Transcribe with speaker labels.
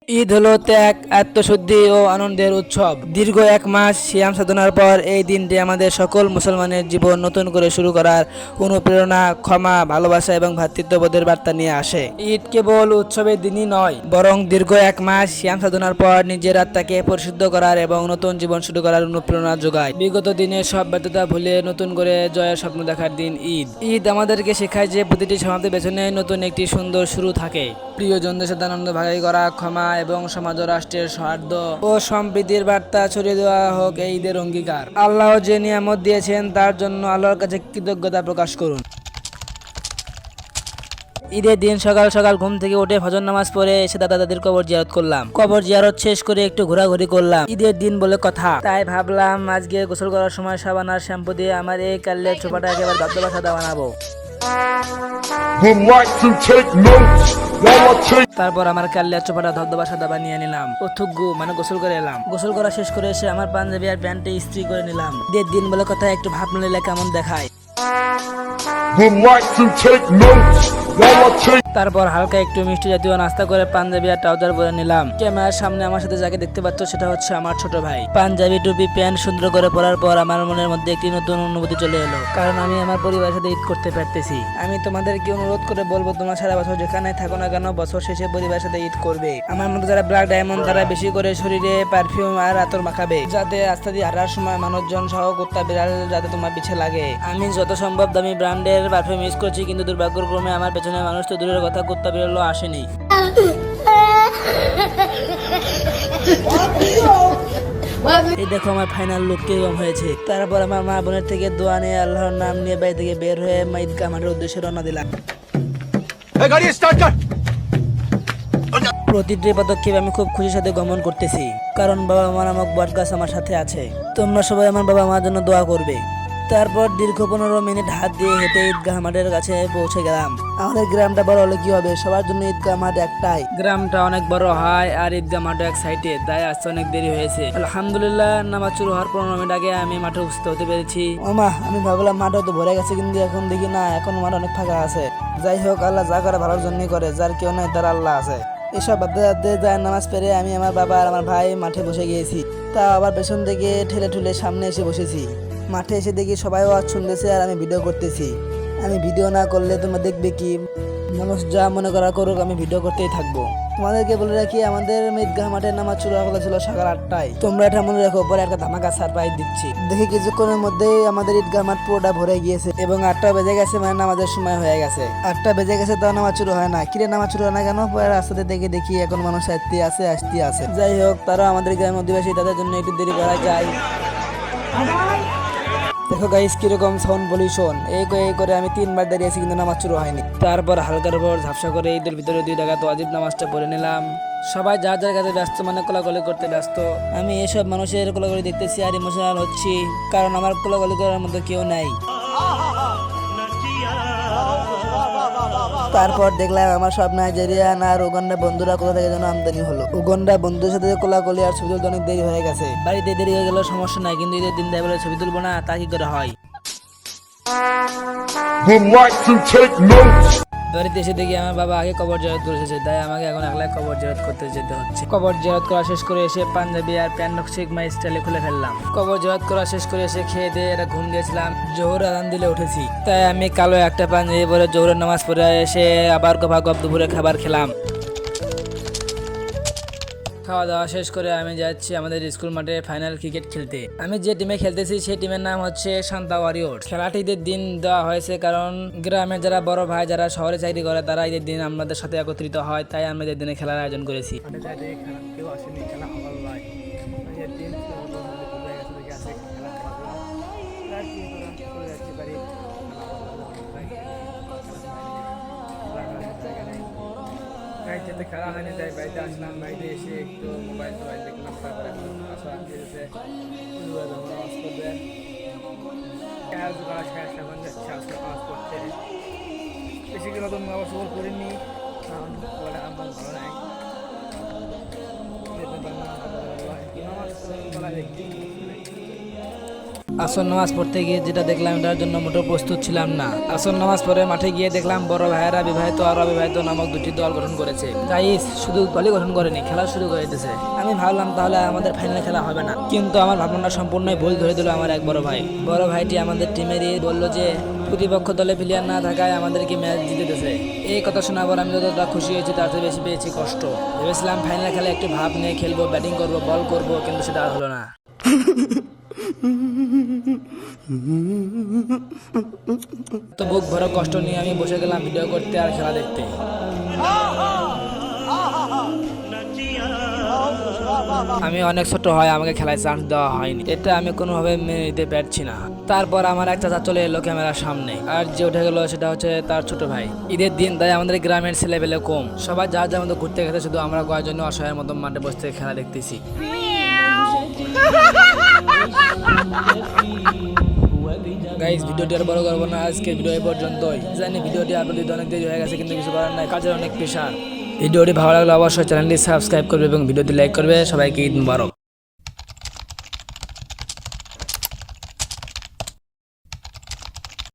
Speaker 1: ঈদ হলো ত্যাগ, আত্মশুদ্ধি ও আনন্দের উৎসব। দীর্ঘ এক মাস সিয়াম সাধনার পর এই দিনটি আমাদের সকল মুসলমানের জীবন নতুন করে শুরু করার অনুপ্রেরণা, ক্ষমা, ভালোবাসা এবং ভ্রাতৃত্ববোধের বার্তা নিয়ে আসে। ঈদ কেবল উৎসবের দিনই নয়, বরং দীর্ঘ এক মাস সিয়াম সাধনার পর নিজের আত্মাকে পরিশুদ্ধ করার এবং নতুন জীবন শুরু করার অনুপ্রেরণা যোগায়। বিগত দিনের সব ব্যর্থতা ভুলে নতুন করে জয়ের স্বপ্ন দেখার দিন ঈদ। ঈদ আমাদেরকে শেখায় যে প্রতিটি সমাপ্তির পেছনে নতুন একটি সুন্দর শুরু থাকে। প্রিয়জনদের সাথে আনন্দ ভাগাই করা, ক্ষমা এবং সমাজ ও রাষ্ট্রের সৌহার্দ্য ও সম্প্রীতির বার্তা ছড়িয়ে দেওয়া হোক এই ঈদের অঙ্গীকার। আল্লাহ যে নিয়ামত দিয়েছেন তার জন্য আল্লাহর কাছে কৃতজ্ঞতা প্রকাশ করুন। ঈদের দিন সকাল সকাল ঘুম থেকে উঠে ফজর নামাজ পড়ে এসে দাদা দাদির কবর জিয়ারত করলাম। কবর জিয়ারত শেষ করে একটু ঘোরাঘুরি করলাম। ঈদের দিন বলে কথা, তাই ভাবলাম আজকে গোসল করার সময় সাবান আর শ্যাম্পু দিয়ে আমার এই কাল্লের ছোপাটা একেবারে ধবধবা সাদা বানাবো। তারপর আমার কাল্লিয়ার চোপাটা ধবধবা সাদা বানিয়ে নিলাম ও থুগ্গু মানে গোসল করে এলাম। গোসল করা শেষ করে এসে আমার পাঞ্জাবি আর প্যান্টে ইস্ত্রি করে নিলাম। ঈদের দিন বলে কথা একটু ভাব নিলে কেমন দেখায়। তারপর হালকা একটু মিষ্টি জাতীয় নাস্তা করে পাঞ্জাবি আর ট্রাউজার পরে নিলাম। ক্যামেরার সামনে আমার সাথে যাকে দেখতে পাচ্ছ সেটা হচ্ছে আমার ছোট ভাই। পাঞ্জাবি, টুপি, প্যান্ট সুন্দর করে পরার পর আমার মনের মধ্যে একটি নতুন অনুভূতি চলে এলো, কারণ আমি আমার পরিবারের সাথে ঈদ করতে পারতেছি। আমি তোমাদেরকে অনুরোধ করে বলবো, তোমরা সারা বছর যেখানে থাকো না কেন, বছর শেষে পরিবারের সাথে ঈদ করবে। আমার মতো যারা ব্ল্যাক ডায়মন্ড, তারা বেশি করে শরীরে পারফিউম আর আতর মাখাবে, যাতে রাস্তা দিয়ে হাঁটার সময় মানুষজন সহ কুত্তা বিড়াল যাতে তোমার পিছে লাগে। আমি যত সম্ভব দামি ব্র্যান্ডের পারফিউম ইউজ করছি, কিন্তু দুর্ভাগ্যক্রমে আমার পেছনে মানুষ তো দূরের কথা কুত্তা বিড়ালও আসেনি। এই দেখো আমার ফাইনাল লুক কিরকম হয়েছে। তারপর আমার মা বোনের থেকে দোয়া নিয়ে আল্লাহর নাম নিয়ে বাড়ি থেকে বের হয়ে ঈদগাহ মাঠের উদ্দেশ্যে রওনা দিলাম। প্রতিটি পদক্ষেপ আমি খুব খুশির সাথে গমন করতেছি, কারণ বাবা মা নামক বটগাছ আমার সাথে আছে। তোমরা সবাই আমার বাবা মার জন্য দোয়া করবে। তারপর দীর্ঘ 15 মিনিট হাত দিয়ে হেঁটে ঈদগাহ মাঠের কাছে পৌঁছে গেলাম। আমাদের গ্রামটা বড় হলে কি হবে, সবার জন্য ঈদগাহ মাঠ একটাই। গ্রামটা অনেক বড় হয় আর ঈদগাহ মাঠ এক সাইডে, তাই আসতে অনেক দেরি হয়েছে। আলহামদুলিল্লাহ, নামাজ শুরু হওয়ার 15 মিনিট আগে আমি মাঠে উপস্থিত হতে পেরেছি। ওমা, আমি ভাবলাম মাঠ হয়তো ভরে গেছে, কিন্তু এখন দেখি না, এখন মাঠ অনেক ফাঁকা আছে। যাই হোক, আল্লাহ যা করে ভালোর জন্যই করে, যার কেউ নাই তার আল্লাহ আছে। এসব ভাবতে যায় নামাজ পেরে আমি আমার বাবা আর আমার ভাই মাঠে বসে গিয়েছি। তা আবার পেছন থেকে ঠেলে ঠুলে সামনে এসে বসেছি। মাঠে এসে দেখি সবাই আওয়াজ শুনতেছে আর আমি ভিডিও করতেছি। আমি ভিডিও না করলে তোমরা দেখবে কি? মানুষ যা মনে করা করুক, আমি ভিডিও করতেই থাকবো। তোমাদেরকে বলে রাখি, আমাদের ঈদগাহ মাঠের নামাজ শুরু হওয়া ছিল সকাল 8টায়। তোমরা এটা মনে রাখো, পরে একটা ধামাকা সারপ্রাইজ দিচ্ছি। দেখি কিছুক্ষণের মধ্যেই আমাদের ঈদগাহ মাঠ পুরোটা ভরে গিয়েছে এবং 8টা বেজে গেছে, মানে নামাজের সময় হয়ে গেছে। 8টা বেজে গেছে, তাও নামাজ শুরু হয় না। কিরে, নামাজ শুরু হয় না কেন? পরে রাস্তাতে দেখি এখন মানুষ আসতে আছে। যাই হোক, তারা আমাদের গ্রামের অধিবাসী, তাদের জন্য একটু দেরি করা যায়। দেখো গাইস কিরকম সাউন্ড পলিউশন। এই করে আমি 3বার দাঁড়িয়েছি, কিন্তু নামাজ শুরু হয়নি। তারপর হালকার উপর ঝাপসা করে ঈদের ভিতরে 2 টাকা তো ওয়াজিব নামাজটা পড়ে নিলাম। সবাই যার যার কাছে ব্যস্ত, মানে কোলাকুলি করতে ব্যস্ত। আমি এসব মানুষের কোলাকুলি দেখতেছি আর ইমোশনাল হচ্ছি, কারণ আমার কোলাকুলি করার মতো কেউ নাই। তারপর দেখলাম আমার সব নাইজেরিয়ান আর উগান্ডা বন্ধুরা কোথা থেকে যেন আমদানি হলো। উগান্ডা বন্ধুদের সাথে কোলাকুলি আর ছবি তুলতে অনেক দেরি হয়ে গেছে। বাড়িতে দেরি হয়ে গেল সমস্যা নাই, কিন্তু ঈদের দিন দেয় বলে ছবি তুলবো না, তা কি করে হয়? বাড়িতে এসে দেখি আমার বাবা আগে কবর জিয়ারত করে এসেছে, তাই আমাকে এখন একলা কবর জিয়ারত করতে যেতে হচ্ছে। কবর জিয়ারত করা শেষ করে এসে পাঞ্জাবি আর প্যান্ট সিগমা স্টাইলে খুলে ফেললাম। কবর জিয়ারত করা শেষ করে এসে খেয়ে দিয়ে এটা ঘুম দিয়েছিলাম। জোহর আজান দিলে উঠেছি, তাই আমি কালো একটা পাঞ্জাবি পরে জোহরের নামাজ পড়ে এসে আবার গপ দুপুরে খাবার খেলাম। খাওয়া দাওয়া শেষ করে আমি যাচ্ছি আমাদের স্কুল মাঠে ফাইনাল ক্রিকেট খেলতে। আমি যে টিমে খেলতেছি সেই টিমের নাম হচ্ছে শান্তা ওয়ারিয়র্স। খেলাটি ঈদের দিন দেওয়া হয়েছে, কারণ গ্রামের যারা বড় ভাই যারা শহরে চাকরি করে তারা ঈদের দিন আমাদের সাথে একত্রিত হয়, তাই আমরা ঈদের দিনে খেলার আয়োজন করেছি। যেতে খেলা হয়নি, তাই বাড়িতে আসলাম। বাড়িতে এসে একটু মোবাইল দেখলাম, তারপরে বেশি কি নতুন খাবার সবর করিনি, কারণ আমার ভালো নাই। আসর নামাজ পড়তে গিয়ে যেটা দেখলাম এটার জন্য মোটেও প্রস্তুত ছিলাম না। আসর নামাজ পড়ে মাঠে গিয়ে দেখলাম বড় ভাইয়েরা বিবাহিত আর অবিবাহিত নামক দুটি দল গঠন করেছে। গাইস, শুধু দলই গঠন করেনি, খেলা শুরু করে দিয়েছে। আমি ভাবলাম তাহলে আমাদের ফাইনাল খেলা হবে না, কিন্তু আমার ভাবনা সম্পূর্ণই ভুল ধরে দিল আমার এক বড় ভাই। বড় ভাইটি আমাদের টিমেরই বলল যে প্রতিপক্ষ দলে প্লেয়ার না থাকায় আমাদেরকে ম্যাচ জিতে দিয়েছে। এই কথা শোনার পর আমি যতটা খুশি হয়েছি তার চেয়ে বেশি পেয়েছি কষ্ট। ভেবেছিলাম ফাইনাল খেলা একটু ভাব নিয়ে খেলবো, ব্যাটিং করবো, বল করবো, কিন্তু সেটা আর হলো না। তো বুক ভরা কষ্ট নিয়ে আমি বসে গেলাম ভিডিও করতে আর খেলা দেখতে। আমি অনেক ছোট হয় আমাকে খেলায় চান্স দেওয়া হয়নি, এটা আমি কোনোভাবে মেনে নিতে পারছি না। তারপর আমার এক চাচা চলে এলো ক্যামেরার সামনে, আর যে উঠে গেল সেটা হচ্ছে তার ছোট ভাই। ঈদের দিন তাই আমাদের গ্রামের ছেলেপেলে কম, সবাই যার যার মতো ঘুরতে গেছে, শুধু আমরা কয়েকজন অসহায়ের মতো মাঠে বসে খেলা দেখতেছি। গাইস, ভিডিওটি আর বড় করবো না, আজকের ভিডিও এই পর্যন্তই। জানি ভিডিওটি আপলোড দিতে অনেক দেরি হয়ে গেছে, কিন্তু কিছু করার নাই, কাজের অনেক প্রেশার। ভিডিওটি ভালো লাগলে অবশ্যই চ্যানেলটি সাবস্ক্রাইব করবে এবং ভিডিওটি লাইক করবে। সবাইকে ঈদ মুবারক।